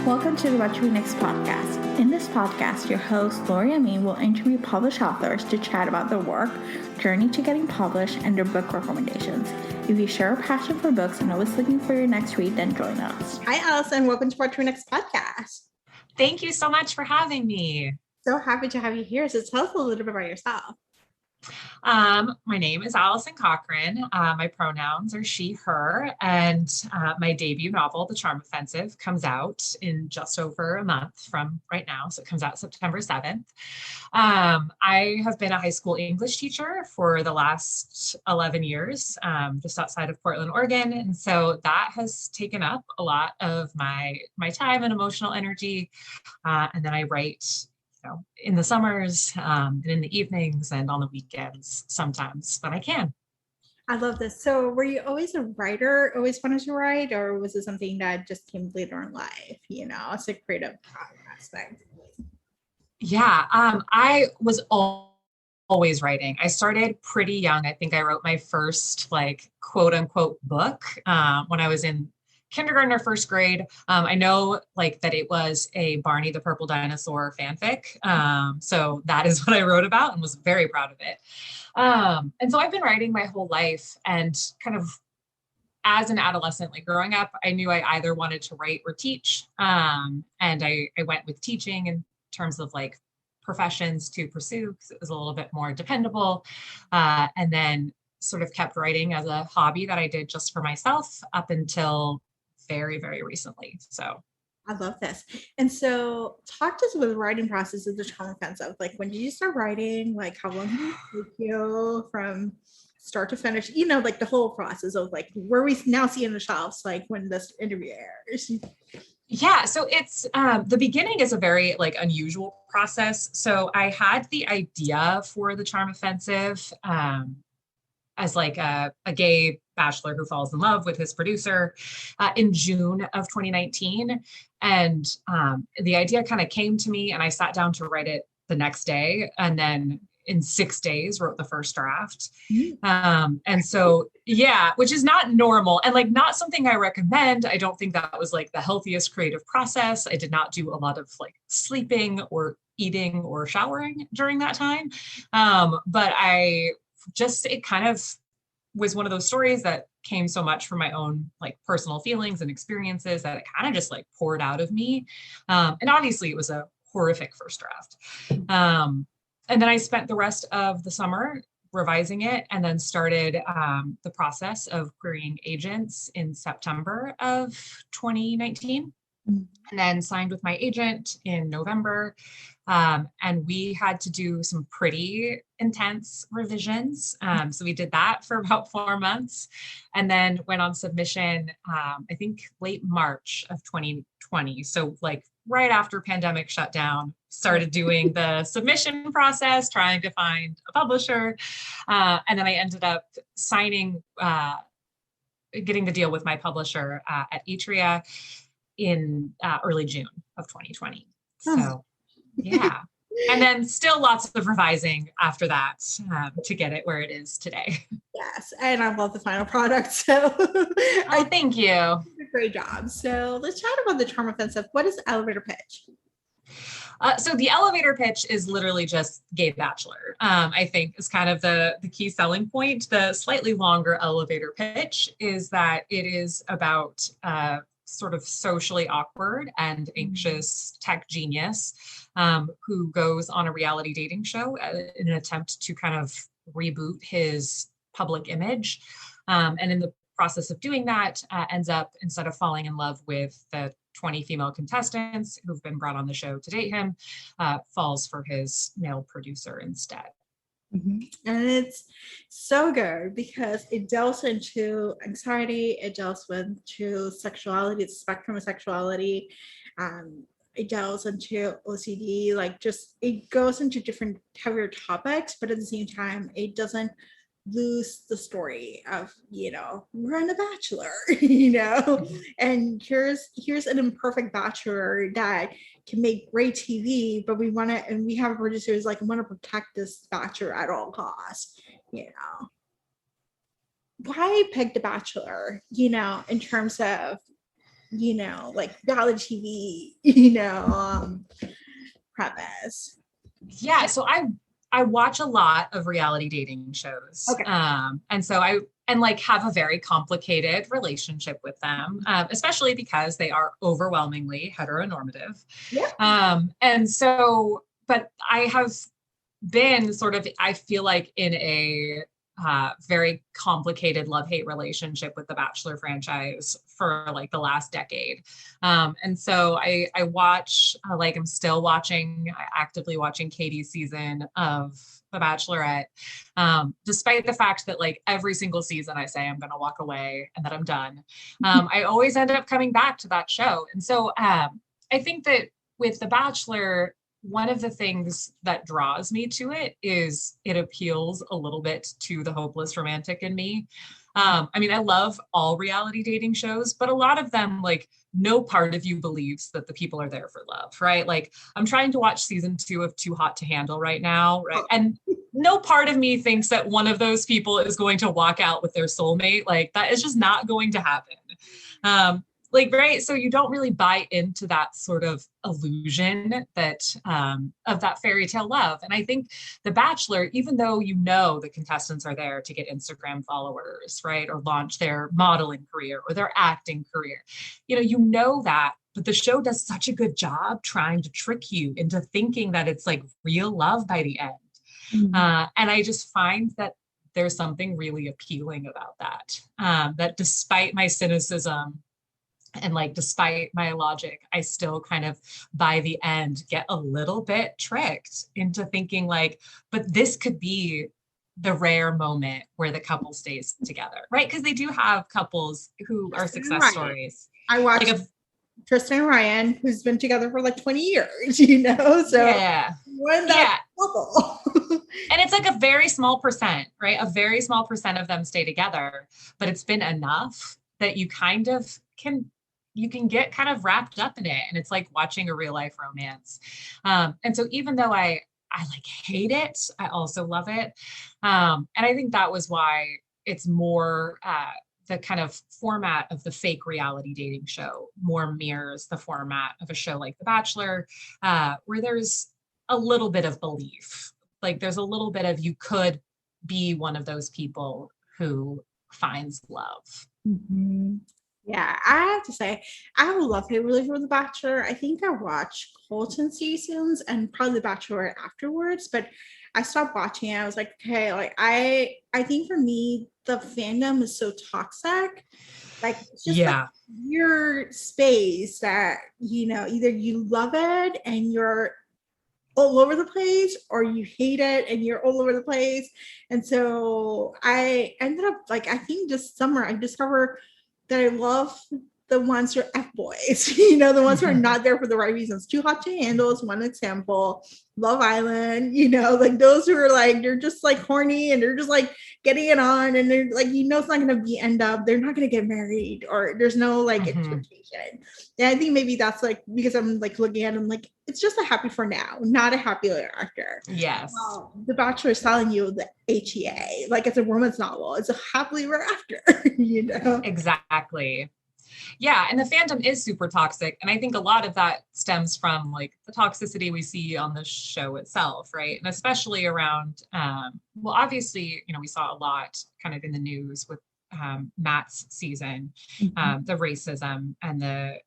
Welcome to the Bacheloresque podcast. In this podcast, your host, Lori Amin, will interview published authors to chat about their work, journey to getting published, and their book recommendations. If you share a passion for books and always looking for your next read, then join us. Hi, Alison. Welcome to Bacheloresque podcast. Thank you so much for having me. So happy to have you here. So tell us a little bit about yourself. My name is Alison Cochrun. My pronouns are she, her, and my debut novel, The Charm Offensive, comes out in just over a month from right now. So it comes out September 7th. I have been a high school English teacher for the last 11 years, just outside of Portland, Oregon. And so that has taken up a lot of my time and emotional energy. And then I write in the summers, and in the evenings and on the weekends sometimes when I can. I love this. So were you always a writer, always wanted to write, or was it something that just came later in life, it's a creative aspect? Yeah, I was always writing. I started pretty young. I think I wrote my first quote unquote book when I was in kindergarten or first grade. I know that it was a Barney the Purple Dinosaur fanfic. So that is what I wrote about and was very proud of it. And so I've been writing my whole life, and kind of as an adolescent, growing up, I knew I either wanted to write or teach. And I went with teaching in terms of professions to pursue, because it was a little bit more dependable. And then sort of kept writing as a hobby that I did just for myself up until very, very recently. So I love this. And so talk to us about the writing process of The Charm Offensive. When did you start writing? How long did it take you from start to finish? The whole process of where we now see in the shelves, when this interview airs. Yeah, so it's the beginning is a very unusual process. So I had the idea for The Charm Offensive as a gay bachelor who falls in love with his producer in June of 2019. And the idea kind of came to me, and I sat down to write it the next day. And then in 6 days wrote the first draft. And so, yeah, which is not normal and not something I recommend. I don't think that was the healthiest creative process. I did not do a lot of sleeping or eating or showering during that time. But it kind of was one of those stories that came so much from my own personal feelings and experiences that it kind of just poured out of me. And obviously it was a horrific first draft. And then I spent the rest of the summer revising it, and then started the process of querying agents in September of 2019. And then signed with my agent in November. And we had to do some pretty intense revisions. So we did that for about 4 months, and then went on submission, I think late March of 2020. So right after pandemic shut down, started doing the submission process, trying to find a publisher. And then I ended up signing, getting the deal with my publisher at Atria in early June of 2020. So yeah. And then still lots of revising after that to get it where it is today. Yes. And I love the final product. So thank you. A great job. So let's chat about The Charm Offensive. What is the elevator pitch? So the elevator pitch is literally just gay bachelor, I think is kind of the key selling point. The slightly longer elevator pitch is that it is about sort of socially awkward and anxious tech genius who goes on a reality dating show in an attempt to kind of reboot his public image. And in the process of doing that, ends up, instead of falling in love with the 20 female contestants who've been brought on the show to date him, falls for his male producer instead. And it's so good because it delves into anxiety, it delves into sexuality, the spectrum of sexuality, it delves into OCD, it goes into different heavier topics, but at the same time it doesn't lose the story of we're in a bachelor, and here's an imperfect bachelor that can make great TV, but we want to, and we have producers want to protect this bachelor at all costs. Why pick The Bachelor? In terms of like reality TV, premise. Yeah, so I watch a lot of reality dating shows. Okay. And so I and like have a very complicated relationship with them, especially because they are overwhelmingly heteronormative. Yeah. And so, but I have been sort of, I feel like, in a very complicated love-hate relationship with the Bachelor franchise for like the last decade. And so I watch, like I'm still watching, actively watching Katie's season of The Bachelorette, despite the fact that like every single season I say I'm going to walk away and that I'm done. I always end up coming back to that show. And so I think that with The Bachelor, one of the things that draws me to it is it appeals a little bit to the hopeless romantic in me. I mean, I love all reality dating shows, but a lot of them, like, no part of you believes that the people are there for love, right? Like, I'm trying to watch season 2 of Too Hot to Handle right now, right? And no part of me thinks that one of those people is going to walk out with their soulmate. Like, that is just not going to happen. Like, right, so you don't really buy into that sort of illusion that of that fairy tale love. And I think The Bachelor, even though the contestants are there to get Instagram followers, right, or launch their modeling career or their acting career, that, but the show does such a good job trying to trick you into thinking that it's like real love by the end. And I just find that there's something really appealing about that, that despite my cynicism and like, despite my logic, I still kind of by the end get a little bit tricked into thinking like, but this could be the rare moment where the couple stays together, right? Because they do have couples who are success stories. I watched like Tristan and Ryan, who's been together for like 20 years, So yeah. when that couple. And it's like a very small percent, right? A very small percent of them stay together, but it's been enough that you can get kind of wrapped up in it. And it's like watching a real life romance. And so even though I like hate it, I also love it. And I think that was why it's more the kind of format of the fake reality dating show more mirrors the format of a show like The Bachelor, where there's a little bit of belief. Like there's a little bit of, you could be one of those people who finds love. Mm-hmm. Yeah, I have to say, I have a love-hate relationship with The Bachelor. I think I watched Colton seasons and probably The Bachelor afterwards, but I stopped watching it. I was like, okay, like I think for me, the fandom is so toxic. Like it's just like your space that, either you love it and you're all over the place, or you hate it and you're all over the place. And so I ended up, like, I think this summer I discovered that I love the ones who are F-boys, the ones who are not there for the right reasons. Too Hot to Handle is one example. Love Island, like those who are like, they're just like horny and they're just like getting it on, and they're like, it's not going to be end up, they're not going to get married, or there's no like expectation. And I think maybe that's like, because I'm like looking at them like, it's just a happy for now, not a happy ever after. Yes. The Bachelor is telling you the HEA, like it's a romance novel. It's a happily ever after, Exactly. Yeah, and the fandom is super toxic. And I think a lot of that stems from like the toxicity we see on the show itself, right? And especially around, well, obviously, we saw a lot kind of in the news with Matt's season, the racism and the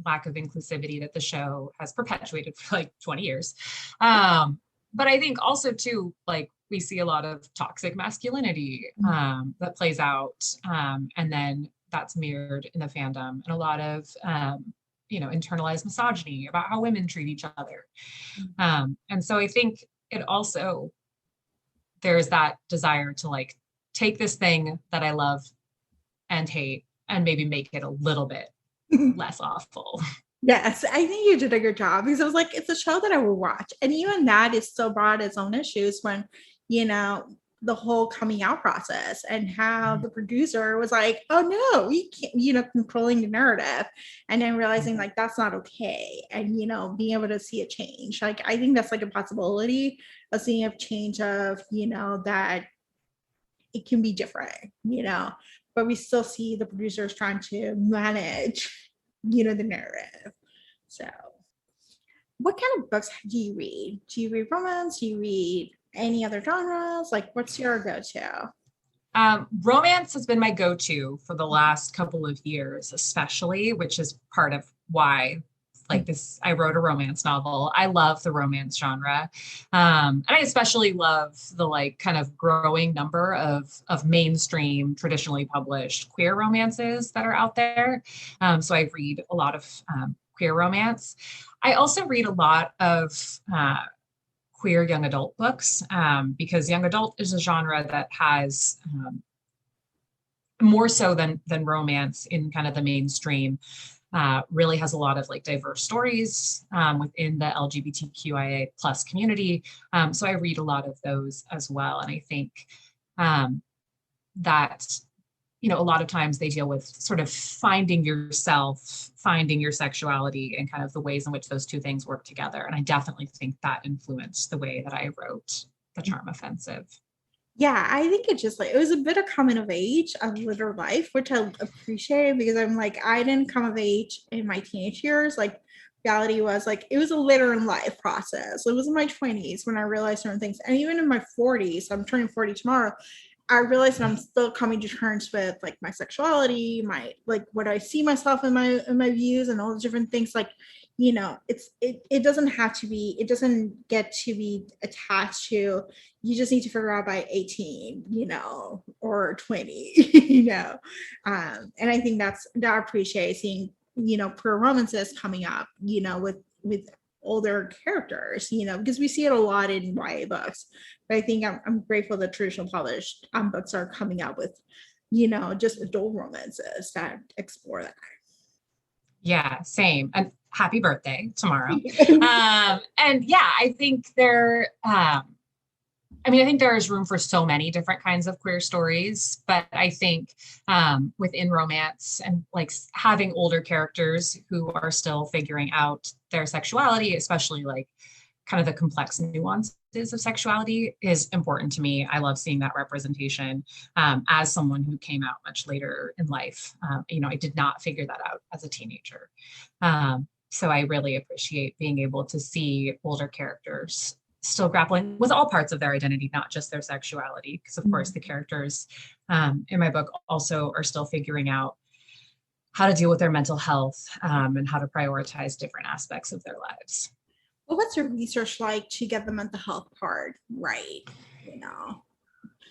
lack of inclusivity that the show has perpetuated for like 20 years. But I think also too, like, we see a lot of toxic masculinity that plays out, and then that's mirrored in the fandom, and a lot of internalized misogyny about how women treat each other. And so I think it also, there's that desire to like take this thing that I love and hate and maybe make it a little bit less awful. Yes, I think you did a good job, because I was like, it's a show that I will watch. And even that is still brought its own issues when, the whole coming out process, and how the producer was like, oh no, we can't, controlling the narrative, and then realizing like that's not okay. And, being able to see a change. Like, I think that's like a possibility of seeing a change of, that it can be different, but we still see the producers trying to manage the narrative. So what kind of books do you read? Do you read romance? Do you read any other genres? Like, what's your go-to? Romance has been my go-to for the last couple of years, especially, which is part of why, like this, I wrote a romance novel. I love the romance genre. And I especially love the like kind of growing number of mainstream, traditionally published queer romances that are out there. So I read a lot of queer romance. I also read a lot of queer young adult books because young adult is a genre that has more so than romance in kind of the mainstream, really has a lot of like diverse stories within the LGBTQIA plus community. So I read a lot of those as well. And I think that, a lot of times they deal with sort of finding yourself, finding your sexuality, and kind of the ways in which those two things work together. And I definitely think that influenced the way that I wrote The Charm Offensive. Yeah, I think it was a bit of coming of age of literal life, which I appreciate because I'm like, I didn't come of age in my teenage years. Like, reality was like, it was a later in life process. It was in my 20s when I realized certain things. And even in my 40s, I'm turning 40 tomorrow, I realized that I'm still coming to terms with like my sexuality, my like what I see myself in my views and all the different things. Like, it doesn't have to be, it doesn't get to be attached to, you just need to figure out by 18, or 20, and I think that I appreciate seeing, queer romances coming up, with older characters, because we see it a lot in YA books. But I think I'm grateful that traditional published books are coming out with, just adult romances that explore that. Yeah, same. And happy birthday tomorrow. And yeah, I think I think there is room for so many different kinds of queer stories, but I think within romance and like having older characters who are still figuring out their sexuality, especially like kind of the complex nuances of sexuality, is important to me. I love seeing that representation as someone who came out much later in life. I did not figure that out as a teenager. So I really appreciate being able to see older characters still grappling with all parts of their identity, not just their sexuality, because of course the characters in my book also are still figuring out how to deal with their mental health and how to prioritize different aspects of their lives. Well, what's your research like to get the mental health part right?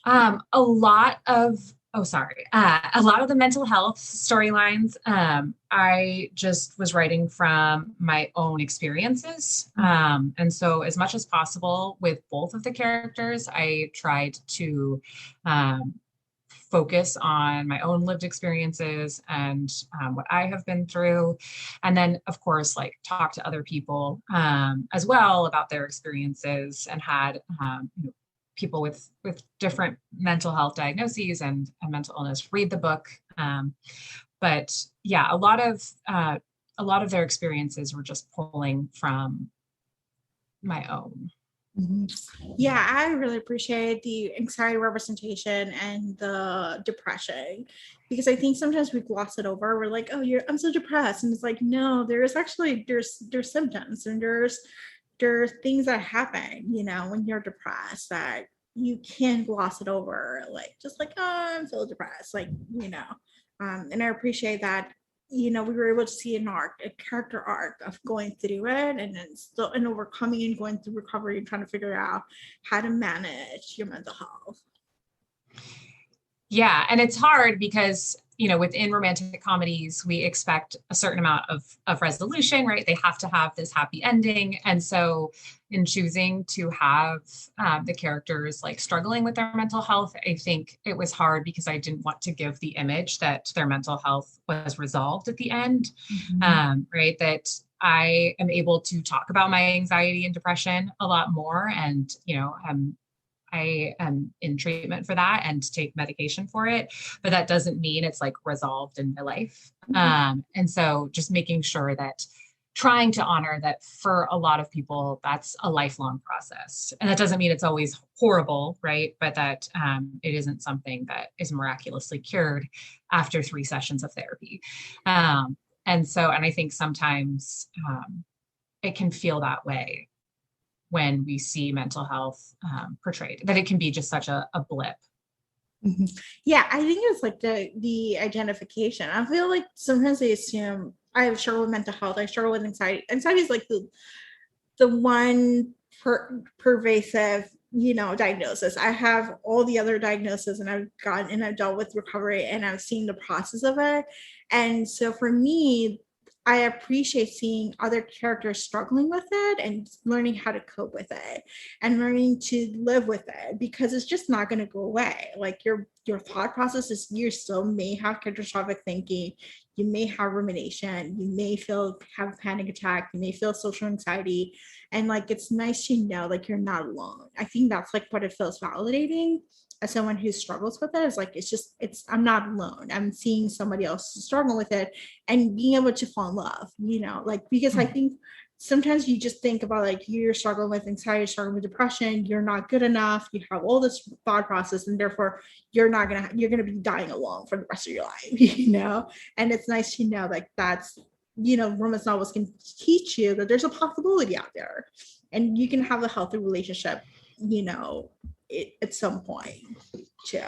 A lot of a lot of the mental health storylines, I just was writing from my own experiences. And so as much as possible with both of the characters, I tried to focus on my own lived experiences and what I have been through. And then, of course, like talk to other people as well about their experiences, and had people with different mental health diagnoses and mental illness read the book. But yeah, a lot of their experiences were just pulling from my own. Yeah, I really appreciate the anxiety representation and the depression, because I think sometimes we gloss it over. We're like, oh, I'm so depressed. And it's like, no, there's symptoms, and there's things that happen, when you're depressed, that you can't gloss it over. Like, just like, oh, I'm so depressed. Like, and I appreciate that, we were able to see a character arc of going through it, and then still and overcoming and going through recovery and trying to figure out how to manage your mental health. Yeah, and it's hard because, within romantic comedies, we expect a certain amount of resolution, right? They have to have this happy ending. And so in choosing to have the characters like struggling with their mental health, I think it was hard because I didn't want to give the image that their mental health was resolved at the end, right? That I am able to talk about my anxiety and depression a lot more. And, I am in treatment for that and take medication for it, but that doesn't mean it's like resolved in my life. And so just making sure that trying to honor that for a lot of people, that's a lifelong process. And that doesn't mean it's always horrible, right? But that it isn't something that is miraculously cured after 3 sessions of therapy. And I think sometimes it can feel that way when we see mental health portrayed, that it can be just such a blip. Mhm. Yeah, I think it's like the identification. I feel like sometimes they assume I struggle with mental health, I struggle with anxiety. Anxiety is like the one pervasive, diagnosis. I have all the other diagnoses, and I've dealt with recovery, and I've seen the process of it. And so for me, I appreciate seeing other characters struggling with it and learning how to cope with it and learning to live with it, because it's just not going to go away. Like your thought process is, you still may have catastrophic thinking, you may have rumination, you may have a panic attack, you may feel social anxiety, and like it's nice to know like you're not alone. I think that's like what it feels validating as someone who struggles with it. Is like I'm not alone, I'm seeing somebody else struggle with it, and being able to fall in love, like, because I think sometimes you just think about like you're struggling with anxiety, struggling with depression, you're not good enough, you have all this thought process, and therefore you're gonna be dying alone for the rest of your life. And it's nice to know like that's, romance novels can teach you that there's a possibility out there, and you can have a healthy relationship, at some point too.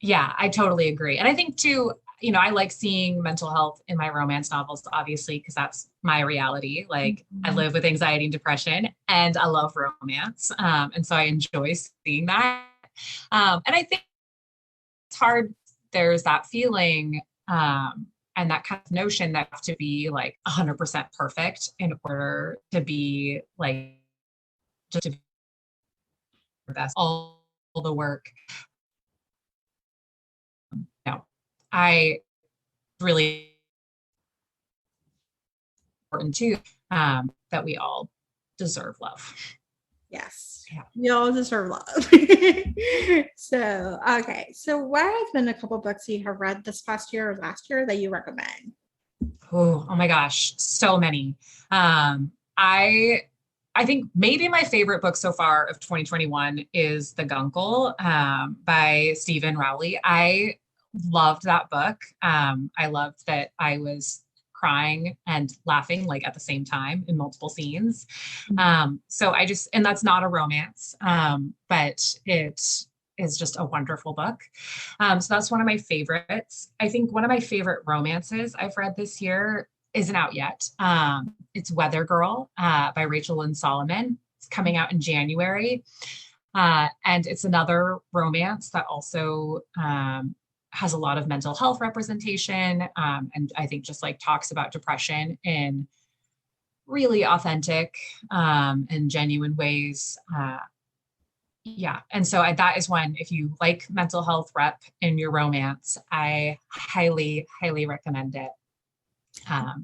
Yeah, I totally agree. And I think too, I like seeing mental health in my romance novels, obviously, because that's my reality. Like I live with anxiety and depression, and I love romance. And so I enjoy seeing that. And I think it's hard. There's that feeling and that kind of notion that you have to be like 100% perfect in order to be like, just to be the best, all the work. No, I really important too, that we all deserve love. Yes. Yeah. We all deserve love. So, okay. So, what have been a couple books you have read this past year or last year that you recommend? Oh my gosh, so many. I think maybe my favorite book so far of 2021 is The Guncle by Stephen Rowley. I loved that book. I loved that I was crying and laughing like at the same time in multiple scenes. And that's not a romance, but it is just a wonderful book. So that's one of my favorites. I think one of my favorite romances I've read this year isn't out yet. It's Weather Girl by Rachel Lynn Solomon. It's coming out in January. And it's another romance that also has a lot of mental health representation. And I think just like talks about depression in really authentic and genuine ways. Yeah. And so that is one, if you like mental health rep in your romance, I highly, highly recommend it.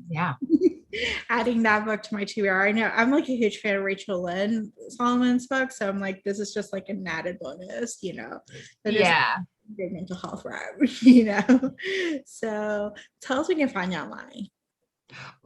Yeah. Adding that book to my TBR. I know I'm like a huge fan of Rachel Lynn Solomon's book, so I'm like, this is just like an added bonus, that is Yeah. good mental health rep, So tell us where we can find you online.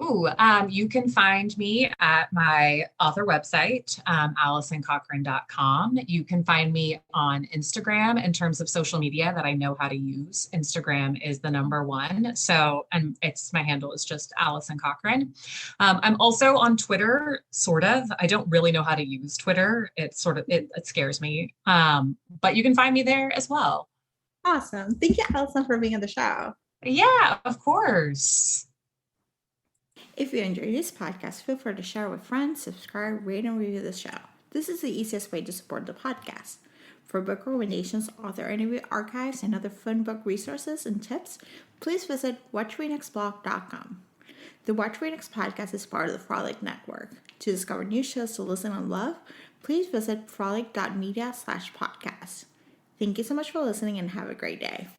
Ooh, you can find me at my author website, AlisonCochrun.com. You can find me on Instagram in terms of social media that I know how to use. Instagram is the number one. So, and my handle is just Alison Cochrun. I'm also on Twitter, sort of. I don't really know how to use Twitter. It scares me. But you can find me there as well. Awesome. Thank you, Alison, for being on the show. Yeah, of course. If you enjoyed this podcast, feel free to share with friends, subscribe, rate, and review the show. This is the easiest way to support the podcast. For book recommendations, author interview archives, and other fun book resources and tips, please visit WhatchReNextBlog.com. The Watch Read Next podcast is part of the Frolic Network. To discover new shows to listen and love, please visit frolic.media/podcast. Thank you so much for listening and have a great day.